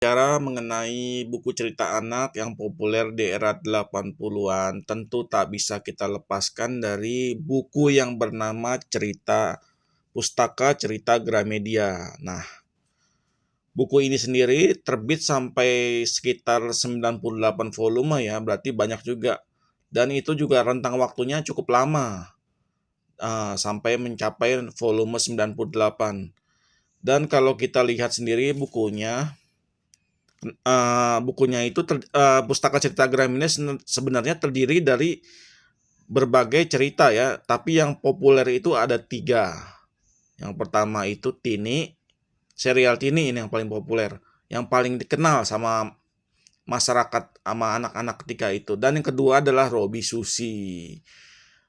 Bicara mengenai buku cerita anak yang populer di era 80-an, tentu tak bisa kita lepaskan dari buku yang bernama Pustaka Cerita Gramedia. Nah, buku ini sendiri terbit sampai sekitar 98 volume ya, berarti banyak juga. Dan itu juga rentang waktunya cukup lama, sampai mencapai volume 98. Dan kalau kita lihat sendiri bukunya itu Pustaka Cerita Gramedia sebenarnya terdiri dari berbagai cerita ya, tapi yang populer itu ada 3. Yang pertama itu Tini, serial Tini ini yang paling populer, yang paling dikenal sama masyarakat sama anak-anak ketika itu. Dan yang kedua adalah Robi Susi.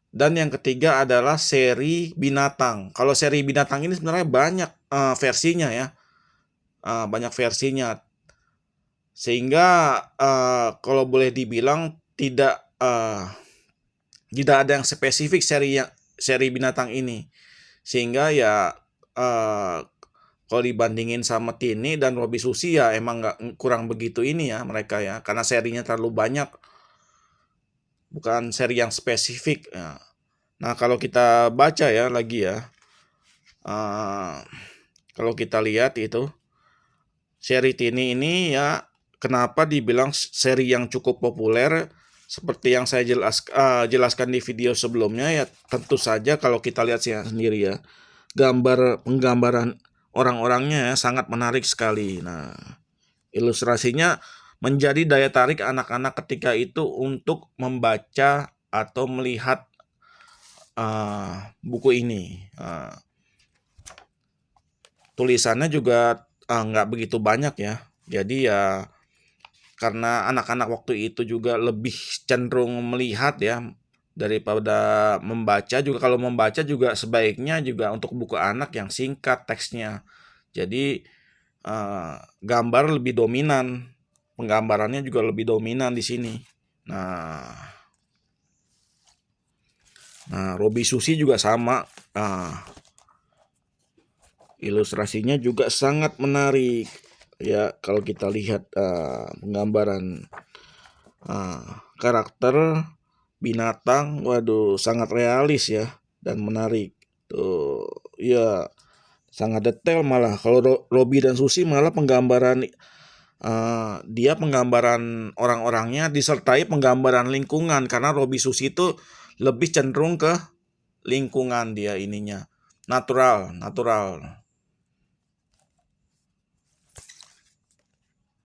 Dan yang ketiga adalah seri Binatang. Kalau seri Binatang ini sebenarnya banyak versinya ya. Banyak versinya. Sehingga kalau boleh dibilang tidak ada yang spesifik seri Binatang ini. Sehingga ya kalau dibandingin sama Tini dan Robi Susi ya emang kurang begitu ini ya mereka ya, karena serinya terlalu banyak, bukan seri yang spesifik ya. Nah, kalau kita baca ya lagi ya, kalau kita lihat itu seri Tini ini ya, kenapa dibilang seri yang cukup populer? Seperti yang saya jelaskan di video sebelumnya ya, tentu saja kalau kita lihat sendiri ya, penggambaran orang-orangnya ya, sangat menarik sekali. Nah, ilustrasinya menjadi daya tarik anak-anak ketika itu untuk membaca atau melihat buku ini. Tulisannya juga nggak begitu banyak ya. Jadi ya karena anak-anak waktu itu juga lebih cenderung melihat ya daripada membaca. Juga kalau membaca juga sebaiknya juga untuk buku anak yang singkat teksnya. Jadi gambar lebih dominan, penggambarannya juga lebih dominan di sini. Nah, Robi Susi juga sama. Ilustrasinya juga sangat menarik ya, kalau kita lihat penggambaran karakter binatang, waduh sangat realis ya dan menarik tuh ya, sangat detail malah. Kalau Robi dan Susi malah penggambaran orang-orangnya disertai penggambaran lingkungan, karena Robi Susi itu lebih cenderung ke lingkungan, dia ininya natural